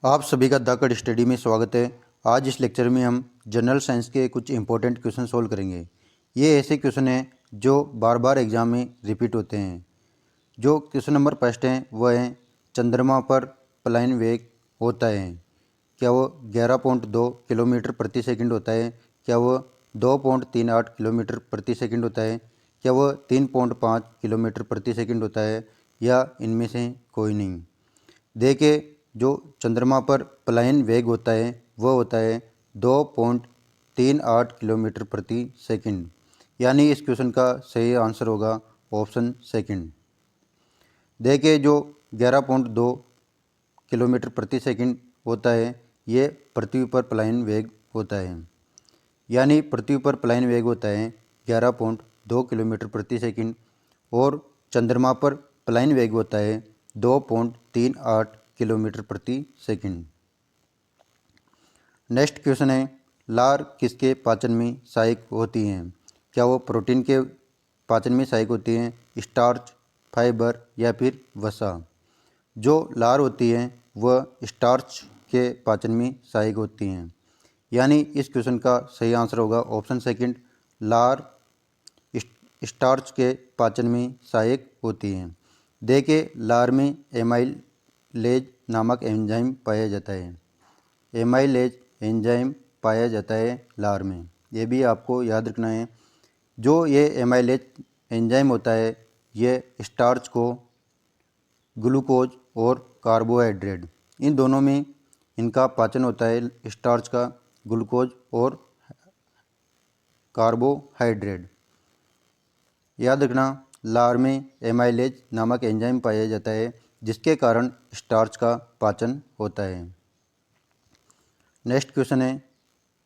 आप सभी का द कट स्टडी में स्वागत है। आज इस लेक्चर में हम जनरल साइंस के कुछ इंपॉर्टेंट क्वेश्चन सोल्व करेंगे। ये ऐसे क्वेश्चन हैं जो बार बार एग्जाम में रिपीट होते हैं। जो क्वेश्चन नंबर फर्स्ट है वह है चंद्रमा पर पलायन वेग होता है, क्या वो 11.2 किलोमीटर प्रति सेकंड होता है, क्या वो 2.38 किलोमीटर प्रति सेकंड होता है, क्या वो 3.5 किलोमीटर प्रति सेकंड होता है, या इनमें से कोई नहीं। देखिए, जो चंद्रमा पर पलायन वेग होता है वह होता है 2.38 किलोमीटर प्रति सेकंड, यानी इस क्वेश्चन का सही आंसर होगा ऑप्शन सेकंड। देखिए, जो 11.2 किलोमीटर प्रति सेकंड होता है ये पृथ्वी पर पलायन वेग होता है, यानी पृथ्वी पर पलायन वेग होता है 11.2 किलोमीटर प्रति सेकंड और चंद्रमा पर पलायन वेग होता है 2.38 किलोमीटर प्रति सेकंड। नेक्स्ट क्वेश्चन है लार किसके पाचन में सहायक होती हैं, क्या वो प्रोटीन के पाचन में सहायक होती हैं, स्टार्च, फाइबर या फिर वसा। जो लार होती हैं वह स्टार्च के पाचन में सहायक होती हैं, यानी इस क्वेश्चन का सही आंसर होगा ऑप्शन सेकंड, लार स्टार्च के पाचन में सहायक होती हैं। देखिए, लार में एमाइलेज नामक एंजाइम पाया जाता है। एमाइलेज एंजाइम पाया जाता है लार में, ये भी आपको याद रखना है। जो ये एमाइलेज एंजाइम होता है ये स्टार्च को ग्लूकोज और कार्बोहाइड्रेट इन दोनों में इनका पाचन होता है, स्टार्च का, ग्लूकोज और कार्बोहाइड्रेट। याद रखना, लार में एमाइलेज नामक एंजाइम पाया जाता है जिसके कारण स्टार्च का पाचन होता है। नेक्स्ट क्वेश्चन है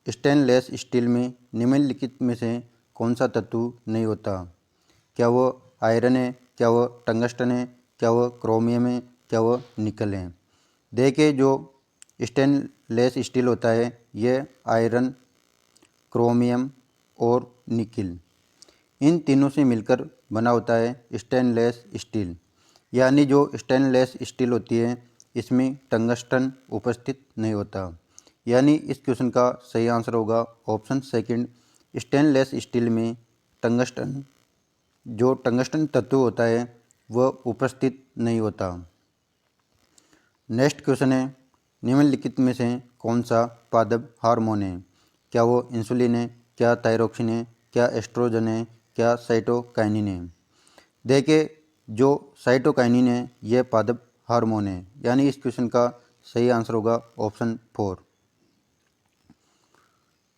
स्टेनलेस स्टील में निम्नलिखित में से कौन सा तत्व नहीं होता, क्या वो आयरन है, क्या वो टंगस्टन है, क्या वो क्रोमियम है, क्या वो निकल है। देखिए, जो स्टेनलेस स्टील होता है ये आयरन, क्रोमियम और निकिल इन तीनों से मिलकर बना होता है स्टेनलेस स्टील, यानी जो स्टेनलेस स्टील होती है इसमें टंगस्टन उपस्थित नहीं होता, यानी इस क्वेश्चन का सही आंसर होगा ऑप्शन सेकंड, स्टेनलेस स्टील में टंगस्टन जो टंगस्टन तत्व होता है वह उपस्थित नहीं होता। नेक्स्ट क्वेश्चन है निम्नलिखित में से कौन सा पादप हार्मोन है, क्या वो इंसुलिन है, क्या थायरोक्सिन है, क्या एस्ट्रोजन है, क्या साइटोकाइनिन है। देखिए, जो साइटोकाइनिन है यह पादप हार्मोन है, यानी इस क्वेश्चन का सही आंसर होगा ऑप्शन 4।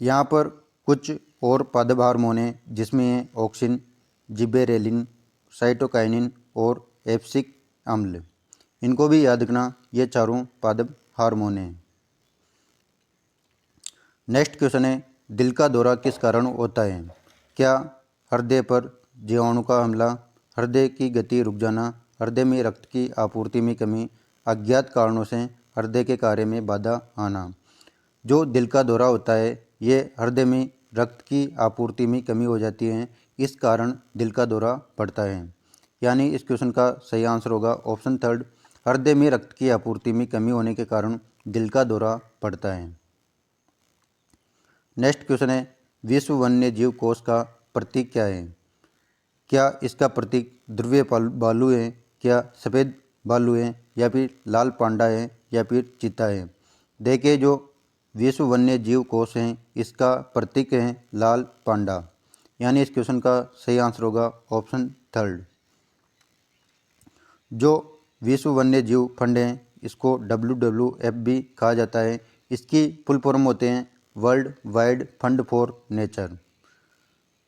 यहाँ पर कुछ और पादप हार्मोन हैं जिसमें है ऑक्सिन, जिबेरेलिन, साइटोकाइनिन और एप्सिक अम्ल। इनको भी याद रखना, ये चारों पादप हार्मोन हैं। नेक्स्ट क्वेश्चन है दिल का दौरा किस कारण होता है, क्या हृदय पर जीवाणु का हमला, हृदय की गति रुक जाना, हृदय में रक्त की आपूर्ति में कमी, अज्ञात कारणों से हृदय के कार्य में बाधा आना। जो दिल का दौरा होता है ये हृदय में रक्त की आपूर्ति में कमी हो जाती है, इस कारण दिल का दौरा पड़ता है, यानी इस क्वेश्चन का सही आंसर होगा ऑप्शन थर्ड, हृदय में रक्त की आपूर्ति में कमी होने के कारण दिल का दौरा पड़ता है। नेक्स्ट क्वेश्चन है विश्व वन्य जीव कोष का प्रतीक क्या है, क्या इसका प्रतीक ध्रुवीय भालू है, क्या सफ़ेद भालू है, या फिर लाल पांडा है, या फिर चीता है। देखिए, जो विश्व वन्य जीव कोष हैं इसका प्रतीक है लाल पांडा, यानी इस क्वेश्चन का सही आंसर होगा ऑप्शन थर्ड। जो विश्व वन्य जीव फंड है इसको WWF भी कहा जाता है, इसकी फुल फॉर्म होते हैं world wide fund for nature.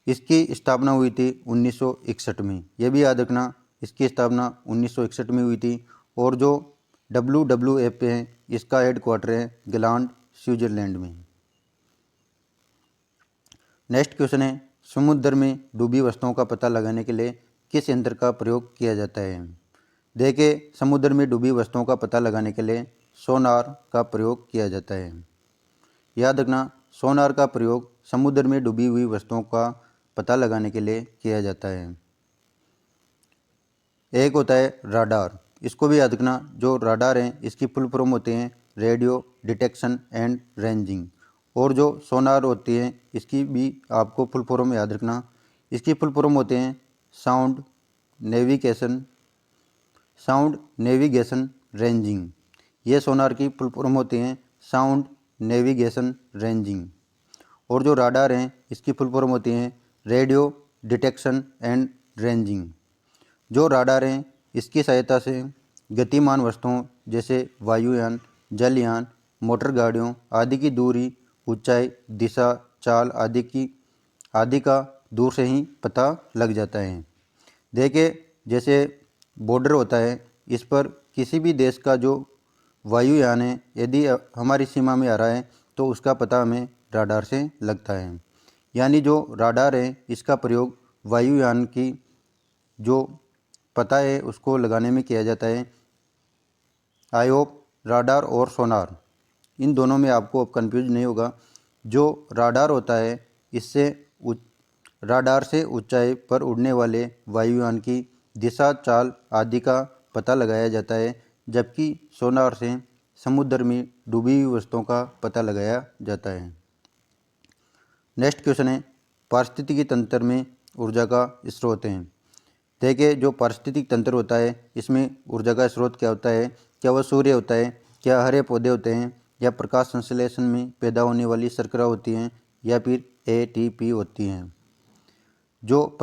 इसकी स्थापना हुई थी 1961 में, यह भी याद रखना, इसकी स्थापना 1961 में हुई थी। और जो WWF है इसका हेड क्वार्टर है ग्लांड, स्विट्जरलैंड में। नेक्स्ट क्वेश्चन है समुद्र में डूबी वस्तुओं का पता लगाने के लिए किस यंत्र का प्रयोग किया जाता है। देखिए, समुद्र में डूबी वस्तुओं का पता लगाने के लिए सोनार का प्रयोग किया जाता है। याद रखना, सोनार का प्रयोग समुद्र में डूबी हुई वस्तुओं का पता लगाने के लिए किया जाता है। एक होता है राडार, इसको भी याद रखना, जो राडार हैं इसकी फुल फॉर्म होते हैं रेडियो डिटेक्शन एंड रेंजिंग। और जो सोनार होती है इसकी भी आपको फुल फॉर्म याद रखना। इसकी फुल फॉर्म होते हैं साउंड नेविगेशन रेंजिंग। ये सोनार की फुल फॉर्म होती हैं साउंड नेविगेशन रेंजिंग। और जो राडार हैं इसकी फुल फॉर्म होती हैं रेडियो डिटेक्शन एंड रेंजिंग। जो राडार हैं इसकी सहायता से गतिमान वस्तुओं जैसे वायुयान, जलयान, मोटर गाड़ियों आदि की दूरी, ऊंचाई, दिशा, चाल आदि का दूर से ही पता लग जाता है। देखिए जैसे बॉर्डर होता है, इस पर किसी भी देश का जो वायुयान है यदि हमारी सीमा में आ रहा है तो उसका पता हमें राडार से लगता है। यानी जो राडार है इसका प्रयोग वायुयान की जो पता है उसको लगाने में किया जाता है। आई होप राडार और सोनार इन दोनों में आपको अब कन्फ्यूज नहीं होगा। जो राडार होता है इससे राडार से ऊंचाई पर उड़ने वाले वायुयान की दिशा, चाल आदि का पता लगाया जाता है, जबकि सोनार से समुद्र में डूबी हुई वस्तुओं का पता लगाया जाता है। नेक्स्ट क्वेश्चन है पारिस्थितिकी तंत्र में ऊर्जा का स्रोत है। देखिए जो पारिस्थितिक तंत्र होता है इसमें ऊर्जा का स्रोत क्या होता है? क्या वह सूर्य होता है, क्या हरे पौधे होते हैं, या प्रकाश संश्लेषण में पैदा होने वाली शर्करा होती हैं, या फिर एटीपी होती हैं। जो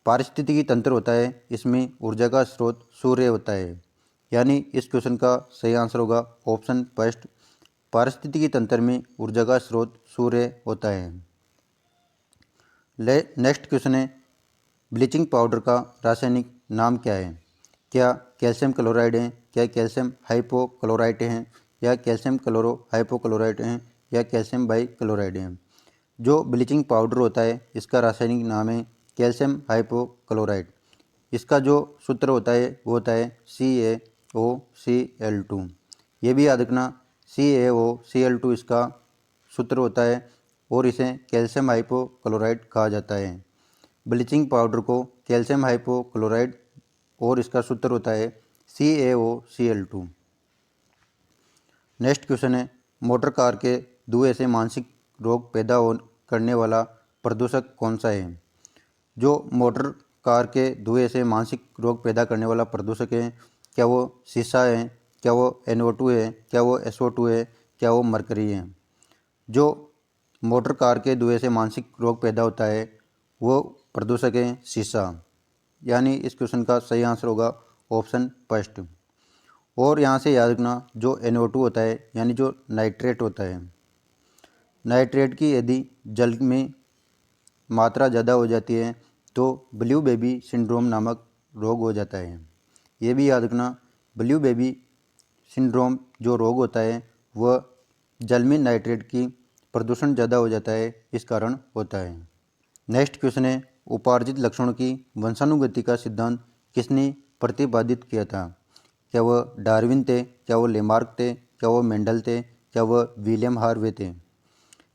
पारिस्थितिकी तंत्र होता है इसमें ऊर्जा का स्रोत सूर्य होता है। यानी इस क्वेश्चन का सही आंसर होगा ऑप्शन फर्स्ट, पारिस्थितिकी तंत्र में ऊर्जा का स्रोत सूर्य होता है। नेक्स्ट क्वेश्चन है ब्लीचिंग पाउडर का रासायनिक नाम क्या है? क्या कैल्शियम क्लोराइड है, क्या कैल्शियम हाइपोक्लोराइट है, या कैल्शियम क्लोरो हाइपोक्लोराइट है, या कैल्शियम बाई क्लोराइड है। जो ब्लीचिंग पाउडर होता है इसका रासायनिक नाम है कैल्शियम हाइपोक्लोराइट। इसका जो सूत्र होता है वो होता है CaOCl2। ये भी याद रखना CaOCl2 इसका सूत्र होता है और इसे कैल्शियम हाइपोक्लोराइड कहा जाता है। ब्लीचिंग पाउडर को कैल्शियम हाइपोक्लोराइड और इसका सूत्र होता है CaOCl2। नेक्स्ट क्वेश्चन है मोटर कार के धुएं से मानसिक रोग पैदा करने वाला प्रदूषक कौन सा है? जो मोटर कार के धुएं से मानसिक रोग पैदा करने वाला प्रदूषक है, क्या वो शीशा है, क्या वो NO2 है, क्या वो SO2 है, क्या वो मरकरी है। जो मोटर कार के धुएं से मानसिक रोग पैदा होता है वो प्रदूषक है शीशा। यानी इस क्वेश्चन का सही आंसर होगा ऑप्शन फर्स्ट। और यहाँ से याद रखना जो NO2 होता है यानी जो नाइट्रेट होता है, नाइट्रेट की यदि जल में मात्रा ज़्यादा हो जाती है तो ब्लू बेबी सिंड्रोम नामक रोग हो जाता है। ये भी याद रखना ब्लू बेबी सिंड्रोम जो रोग होता है वह जल में नाइट्रेट की प्रदूषण ज़्यादा हो जाता है इस कारण होता है। नेक्स्ट क्वेश्चन है उपार्जित लक्षणों की वंशानुगति का सिद्धांत किसने प्रतिपादित किया था? क्या वह डार्विन थे, क्या वो लेमार्क थे, क्या वो मेंडल थे, क्या वह विलियम हार्वे थे।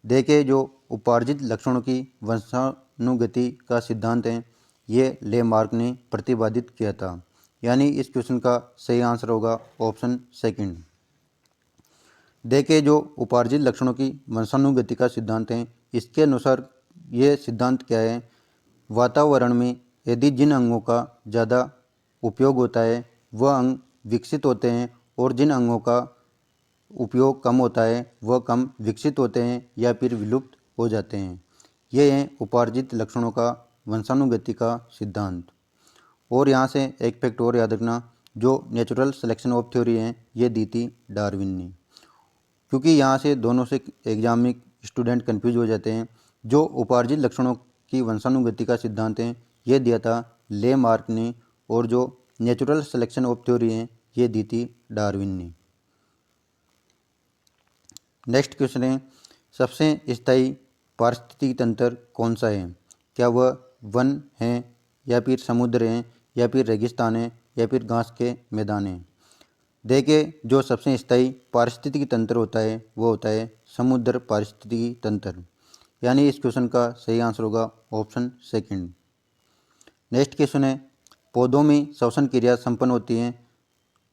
देखिए जो उपार्जित लक्षणों की वंशानुगति का सिद्धांत है ये लेमार्क ने प्रतिपादित किया था। यानी इस क्वेश्चन का सही आंसर होगा ऑप्शन सेकंड। देखिए जो उपार्जित लक्षणों की वंशानुगति का सिद्धांत है इसके अनुसार ये सिद्धांत क्या है? वातावरण में यदि जिन अंगों का ज़्यादा उपयोग होता है वह अंग विकसित होते हैं, और जिन अंगों का उपयोग कम होता है वह कम विकसित होते हैं या फिर विलुप्त हो जाते हैं। ये हैं उपार्जित लक्षणों का वंशानुगति का सिद्धांत। और यहाँ से एक फैक्ट और याद रखना जो नेचुरल सिलेक्शन ऑफ थ्योरी है ये दी थी डार्विन ने। क्योंकि यहाँ से दोनों से एग्जाम में स्टूडेंट कंफ्यूज हो जाते हैं। जो उपार्जित लक्षणों की वंशानुगति का सिद्धांत है ये दिया था लेमार्क ने, और जो नेचुरल सिलेक्शन ऑफ थ्योरी है ये दी थी डार्विन ने। नेक्स्ट क्वेश्चन है सबसे स्थायी पारिस्थितिकी तंत्र कौन सा है? क्या वह वन है, या फिर समुद्र है, या फिर रेगिस्तान है, या फिर घास के मैदान है। देखिए जो सबसे स्थायी पारिस्थितिकी तंत्र होता है वो होता है समुद्र पारिस्थितिकी तंत्र। यानी इस क्वेश्चन का सही आंसर होगा ऑप्शन सेकंड। नेक्स्ट क्वेश्चन है पौधों में श्वसन क्रिया संपन्न होती है।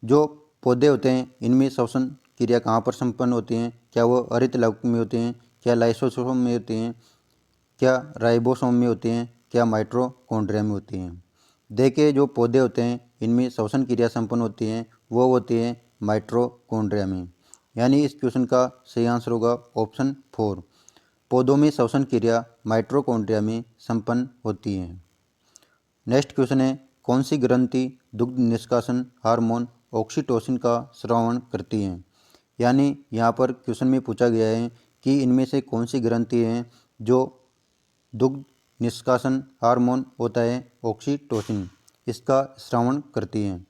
जो पौधे होते हैं इनमें श्वसन क्रिया कहाँ पर संपन्न होती हैं? क्या वो हरित लवक में होती हैं? क्या लाइसोसोम में होती हैं? क्या राइबोसोम में होती हैं? क्या माइटोकॉन्ड्रिया में होती हैं? देखिए जो पौधे होते हैं इनमें श्वसन क्रिया संपन्न होती हैं वो होती हैं माइटोकॉन्ड्रिया में। यानी इस क्वेश्चन का सही आंसर होगा ऑप्शन 4। पौधों में श्वसन क्रिया माइटोकॉन्ड्रिया में संपन्न होती है। नेक्स्ट क्वेश्चन है, कौन सी ग्रंथि दुग्ध निष्कासन हार्मोन ऑक्सीटोसिन का स्रावण करती है? यानी यहाँ पर क्वेश्चन में पूछा गया है कि इनमें से कौन सी ग्रंथि हैं जो दुग्ध निष्कासन हार्मोन होता है ऑक्सीटोसिन, इसका स्रावण करती हैं।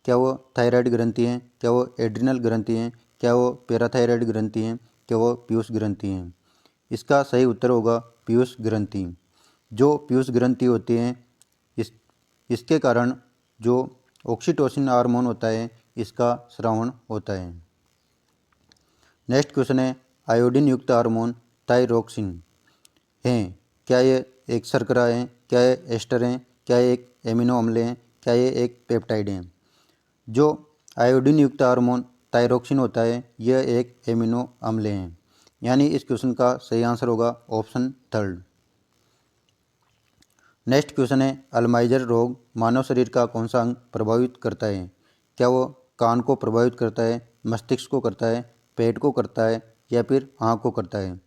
क्या वो थायराइड ग्रंथि हैं? क्या वो एड्रिनल ग्रंथि हैं? क्या वो पैराथायराइड ग्रंथि हैं? क्या वो पीयूष ग्रंथि हैं? इसका सही उत्तर होगा पीयूष ग्रंथि। जो पीयूष ग्रंथि होती हैं इसके कारण जो ऑक्सीटोसिन हार्मोन होता है इसका स्रावण होता है। नेक्स्ट क्वेश्चन है, आयोडीन युक्त हार्मोन थायरोक्सिन है, क्या ये एक शर्करा है? क्या ये एस्टर है? क्या ये एक एमिनो अम्ल है? क्या ये एक पेप्टाइड है? जो आयोडीन युक्त हार्मोन थायरोक्सिन होता है यह एक एमिनो अम्ल है। यानी इस क्वेश्चन का सही आंसर होगा ऑप्शन 3। नेक्स्ट क्वेश्चन है, अल्जाइमर रोग मानव शरीर का कौन सा अंग प्रभावित करता है? क्या वो कान को प्रभावित करता है, मस्तिष्क को करता है, पेट को करता है या फिर आँख को करता है?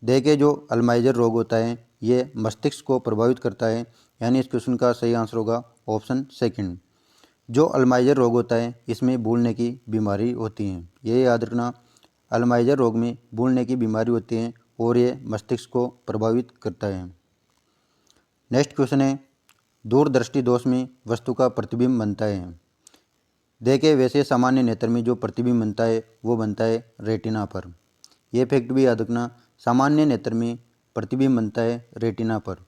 देखिए जो अल्जाइमर रोग होता है ये मस्तिष्क को प्रभावित करता है। यानी इस क्वेश्चन का सही आंसर होगा ऑप्शन 2। जो अल्जाइमर रोग होता है इसमें भूलने की बीमारी होती है, ये याद रखना। अल्जाइमर रोग में भूलने की बीमारी होती है और ये मस्तिष्क को प्रभावित करता है। नेक्स्ट क्वेश्चन है, दूरदृष्टि दोष में वस्तु का प्रतिबिंब बनता है? देखिए वैसे सामान्य नेत्र में जो प्रतिबिंब बनता है वो बनता है रेटिना पर। यह फैक्ट भी याद रखना, सामान्य नेत्र में प्रतिबिंब बनता है रेटिना पर।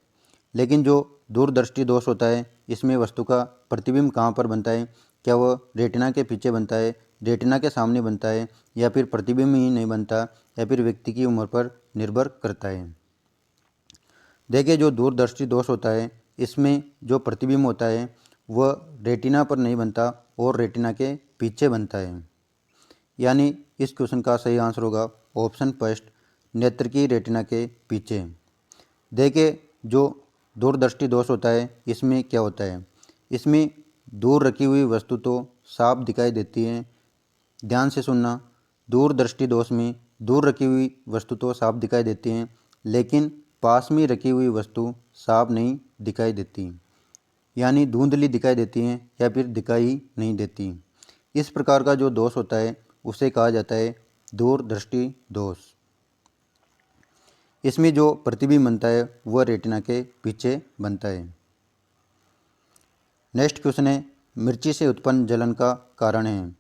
लेकिन जो दूरदृष्टि दोष होता है इसमें वस्तु का प्रतिबिंब कहाँ पर बनता है? क्या वह रेटिना के पीछे बनता है, रेटिना के सामने बनता है या फिर प्रतिबिंब ही नहीं बनता या फिर व्यक्ति की उम्र पर निर्भर करता है? देखिए जो दूरदृष्टि दोष होता है इसमें जो प्रतिबिंब होता है वह रेटिना पर नहीं बनता और रेटिना के पीछे बनता है। यानी इस क्वेश्चन का सही आंसर होगा ऑप्शन 1, नेत्र की रेटिना के पीछे। देखिए जो दूरदृष्टि दोष होता है इसमें क्या होता है, इसमें दूर रखी हुई वस्तु तो साफ दिखाई देती है। ध्यान से सुनना, दूरदृष्टि दोष में दूर रखी हुई वस्तु तो साफ दिखाई देती हैं लेकिन पास में रखी हुई वस्तु साफ नहीं दिखाई देती, यानी धुंधली दिखाई देती हैं या फिर दिखाई नहीं देती। इस प्रकार का जो दोष होता है उसे कहा जाता है दूरदृष्टि दोष। इसमें जो प्रतिबिंब बनता है वह रेटिना के पीछे बनता है। नेक्स्ट क्वेश्चन है, मिर्ची से उत्पन्न जलन का कारण है?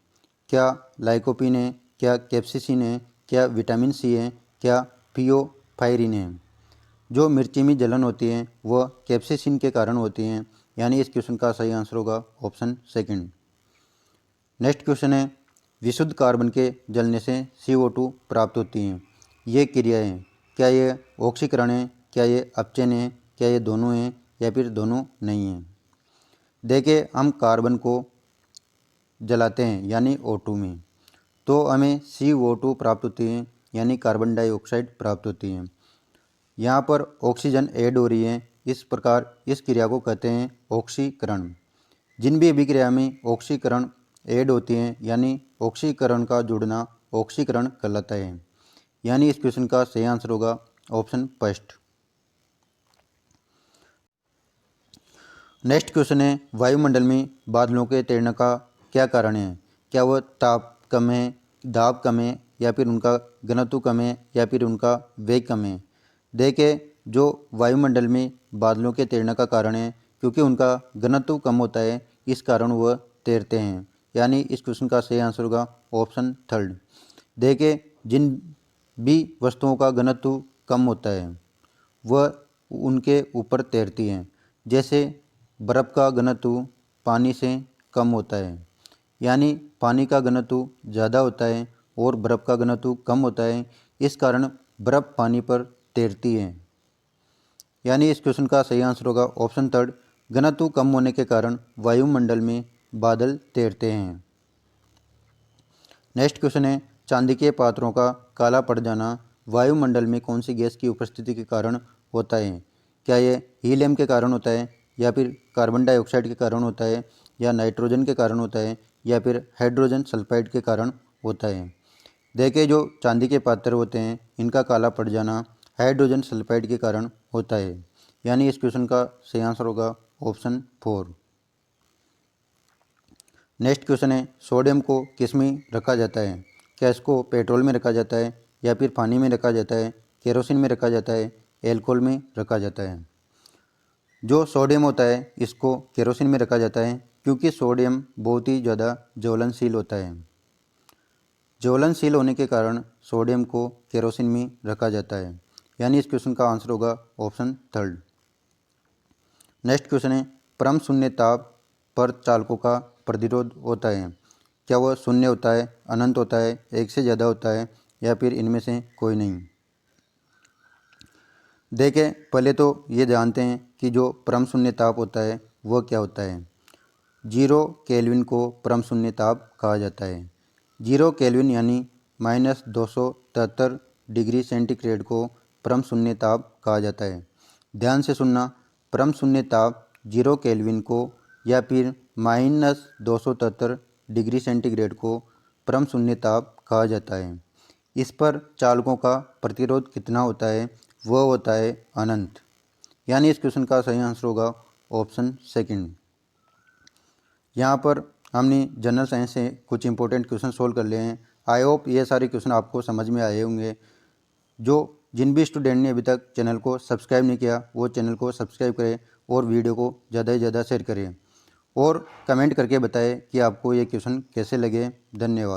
क्या लाइकोपीन है? क्या कैप्सिसिन है? क्या विटामिन सी है? क्या पियोफायरिन है? जो मिर्ची में जलन होती है वह कैप्सिसिन के कारण होती हैं। यानी इस क्वेश्चन का सही आंसर होगा ऑप्शन 2। नेक्स्ट क्वेश्चन है, विशुद्ध कार्बन के जलने से CO2 प्राप्त होती हैं, ये क्रियाएं क्या ये ऑक्सीकरण है? क्या ये अपचयन है? क्या ये दोनों हैं या फिर दोनों नहीं हैं? देखिए हम कार्बन को जलाते हैं यानी O2 में तो हमें CO2 प्राप्त होती है यानी कार्बन डाइऑक्साइड प्राप्त होती है। यहाँ पर ऑक्सीजन ऐड हो रही है, इस प्रकार इस क्रिया को कहते हैं ऑक्सीकरण। जिन भी अभिक्रिया में ऑक्सीकरण ऐड होती हैं यानी ऑक्सीकरण का जुड़ना ऑक्सीकरण कहलाता है। यानी इस क्वेश्चन का सही आंसर होगा ऑप्शन 1। नेक्स्ट क्वेश्चन है, वायुमंडल में बादलों के तैरने का क्या कारण है? क्या वह ताप कम है, दाब कम है या फिर उनका घनत्व कम है या फिर उनका वेग कम है? देखिए जो वायुमंडल में बादलों के तैरने का कारण है क्योंकि उनका घनत्व कम होता है, इस कारण वह तैरते हैं। यानी इस क्वेश्चन का सही आंसर होगा ऑप्शन 3। देखिए जिन भी वस्तुओं का घनत्व कम होता है वह उनके ऊपर तैरती हैं। जैसे बर्फ़ का घनत्व पानी से कम होता है, यानी पानी का घनत्व ज़्यादा होता है और बर्फ़ का घनत्व कम होता है, इस कारण बर्फ़ पानी पर तैरती है। यानी इस क्वेश्चन का सही आंसर होगा ऑप्शन 3, घनत्व कम होने के कारण वायुमंडल में बादल तैरते हैं। नेक्स्ट क्वेश्चन है, चांदी के पात्रों का काला पड़ जाना वायुमंडल में कौन सी गैस की उपस्थिति के कारण होता है? क्या ये हीलियम के कारण होता है, या फिर कार्बन डाइऑक्साइड के कारण होता है, या नाइट्रोजन के कारण होता है, या फिर हाइड्रोजन सल्फाइड के कारण होता है? देखिए, जो चांदी के पात्र होते हैं इनका काला पड़ जाना हाइड्रोजन सल्फाइड के कारण होता है। यानी इस क्वेश्चन का सही आंसर होगा ऑप्शन 4। नेक्स्ट क्वेश्चन है, सोडियम को किस में रखा जाता है? क्या इसको पेट्रोल में रखा जाता है, या फिर पानी में रखा जाता है, केरोसिन में रखा जाता है, एल्कोहल में रखा जाता है? जो सोडियम होता है इसको केरोसिन में रखा जाता है, क्योंकि सोडियम बहुत ही ज़्यादा ज्वलनशील होता है। ज्वलनशील होने के कारण सोडियम को केरोसिन में रखा जाता है। यानी इस क्वेश्चन का आंसर होगा ऑप्शन 3। नेक्स्ट क्वेश्चन है, परम शून्य ताप पर चालकों का प्रतिरोध होता है। क्या वह शून्य होता है, अनंत होता है, एक से ज़्यादा होता है, या फिर इनमें से कोई नहीं? देखें, पहले तो ये जानते हैं कि जो परम शून्य ताप होता है वह क्या होता है। 0 केल्विन को परम शून्य ताप कहा जाता है। 0 केल्विन यानी -273 डिग्री सेंटीग्रेड को परम शून्य ताप कहा जाता है। ध्यान से सुनना, परम शून्य ताप 0 केल्विन को या फिर -273 डिग्री सेंटीग्रेड को परम शून्य ताप कहा जाता है। इस पर चालकों का प्रतिरोध कितना होता है? वह होता है अनंत। यानी इस क्वेश्चन का सही आंसर होगा ऑप्शन 2। यहाँ पर हमने जनरल साइंस से कुछ इंपॉर्टेंट क्वेश्चन सोल्व कर लिए हैं। आई होप ये सारे क्वेश्चन आपको समझ में आए होंगे। जिन भी स्टूडेंट ने अभी तक चैनल को सब्सक्राइब नहीं किया वो चैनल को सब्सक्राइब करें और वीडियो को ज़्यादा से ज़्यादा शेयर करें, और कमेंट करके बताएं कि आपको ये क्वेश्चन कैसे लगे। धन्यवाद।